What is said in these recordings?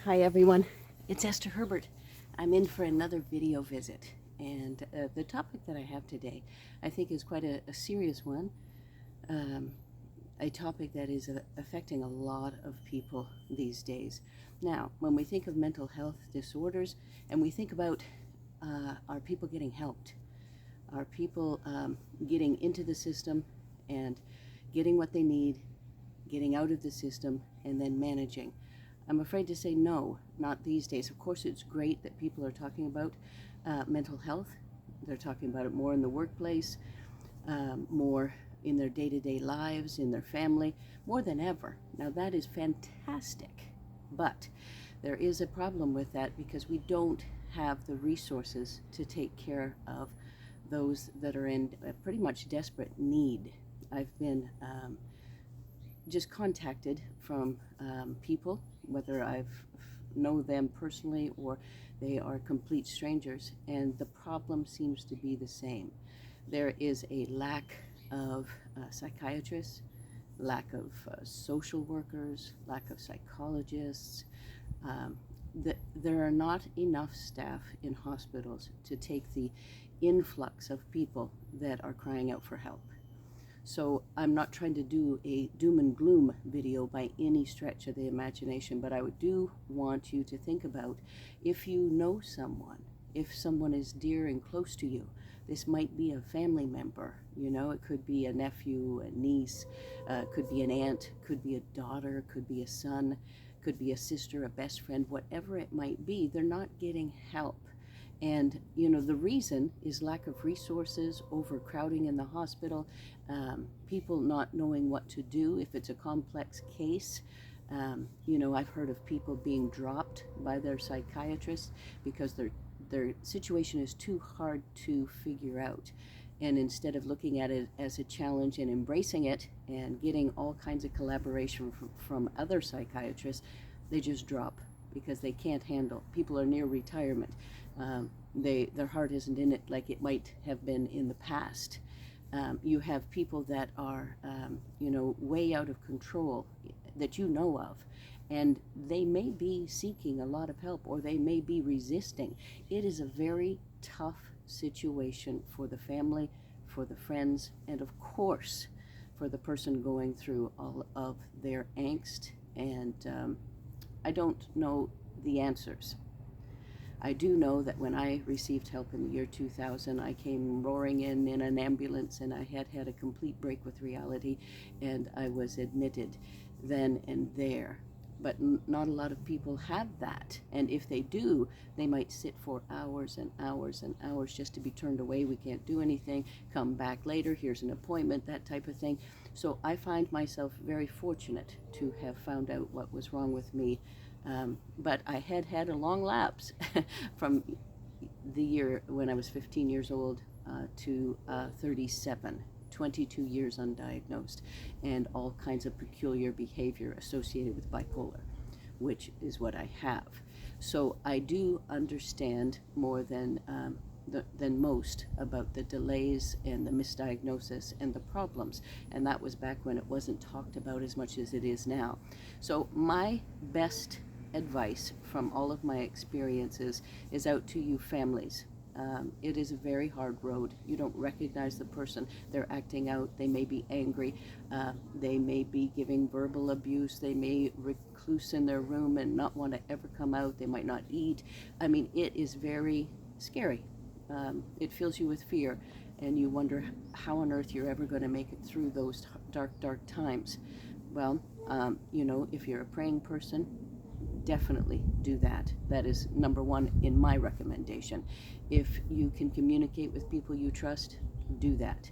Hi everyone, it's Esther Herbert. I'm in for another video visit, and the topic that I have today I think is quite a serious one, um, a topic that is affecting a lot of people these days. Now, when we think of mental health disorders and we think about are people getting helped? Are people getting into the system and getting what they need, getting out of the system, and then managing? I'm afraid to say no, not these days. Of course, it's great that people are talking about mental health. They're talking about it more in the workplace, more in their day-to-day lives, in their family, more than ever. Now, that is fantastic, but there is a problem with that because we don't have the resources to take care of those that are in pretty much desperate need. I've been just contacted from people, whether I've know them personally or they are complete strangers, and the problem seems to be the same. There is a lack of psychiatrists, lack of social workers, lack of psychologists. There are not enough staff in hospitals to take the influx of people that are crying out for help. So I'm not trying to do a doom and gloom video by any stretch of the imagination, but I do want you to think about, if you know someone, if someone is dear and close to you, this might be a family member, it could be a nephew, a niece, could be an aunt, could be a daughter, could be a son, could be a sister, a best friend, whatever it might be, they're not getting help. And, the reason is lack of resources, overcrowding in the hospital, people not knowing what to do if it's a complex case. I've heard of people being dropped by their psychiatrist because their situation is too hard to figure out. And instead of looking at it as a challenge and embracing it and getting all kinds of collaboration from other psychiatrists, they just drop because they can't handle. People are near retirement. Their heart isn't in it like it might have been in the past. You have people that are, way out of control that you know of, and they may be seeking a lot of help or they may be resisting. It is a very tough situation for the family, for the friends, and of course, for the person going through all of their angst. And I don't know the answers. I do know that when I received help in the year 2000, I came roaring in an ambulance, and I had a complete break with reality, and I was admitted then and there. But not a lot of people have that, and if they do, they might sit for hours and hours and hours just to be turned away. We can't do anything, come back later, here's an appointment, that type of thing. So I find myself very fortunate to have found out what was wrong with me. But I had a long lapse from the year when I was 15 years old to 37, 22 years undiagnosed, and all kinds of peculiar behavior associated with bipolar, which is what I have. So I do understand more than most about the delays and the misdiagnosis and the problems, and that was back when it wasn't talked about as much as it is now. So my best advice from all of my experiences is out to you families. It is a very hard road. You don't recognize the person. They're acting out. They may be angry. They may be giving verbal abuse. They may recluse in their room and not want to ever come out. They might not eat. I mean, it is very scary. It fills you with fear, and you wonder how on earth you're ever going to make it through those dark times. Well, if you're a praying person, definitely do that. That is number one in my recommendation. If you can communicate with people you trust, do that.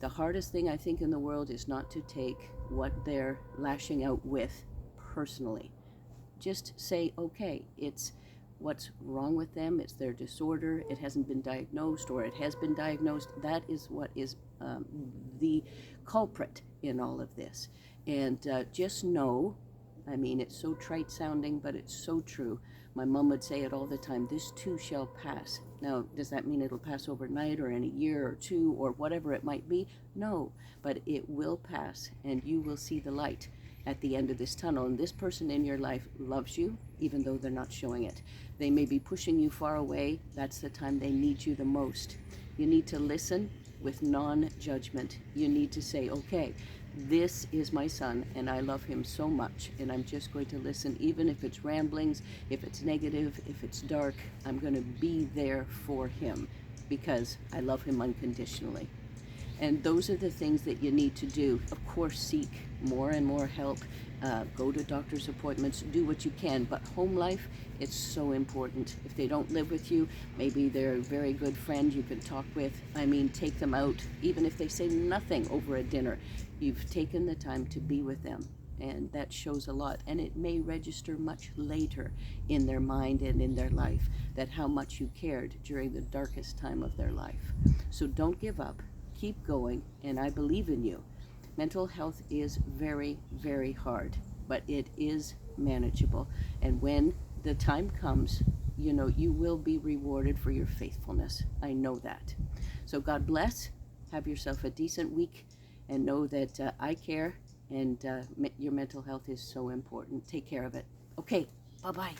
The hardest thing I think in the world is not to take what they're lashing out with personally. Just say, okay, it's what's wrong with them, it's their disorder, it hasn't been diagnosed, or it has been diagnosed. That is what is the culprit in all of this. And just know, I mean, it's so trite sounding, but it's so true. My mom would say it all the time, this too shall pass. Now, does that mean it'll pass overnight or in a year or two or whatever it might be? No, but it will pass, and you will see the light. at the end of this tunnel. And this person in your life loves you, even though they're not showing it. They may be pushing you far away. That's the time they need you the most. You need to listen with non-judgment. You need to say, okay, this is my son and I love him so much, and I'm just going to listen, even if it's ramblings, if it's negative, if it's dark. I'm going to be there for him because I love him unconditionally. And those are the things that you need to do. Of course, seek more and more help. Go to doctor's appointments. Do what you can. But home life, it's so important. If they don't live with you, maybe they're a very good friend you can talk with. I mean, take them out. Even if they say nothing over a dinner, you've taken the time to be with them. And that shows a lot. And it may register much later in their mind and in their life, that how much you cared during the darkest time of their life. So don't give up. Keep going, and I believe in you. Mental health is very, very hard, but it is manageable. And when the time comes, you know, you will be rewarded for your faithfulness. I know that. So God bless. Have yourself a decent week, and know that I care, and your mental health is so important. Take care of it. Okay, bye-bye.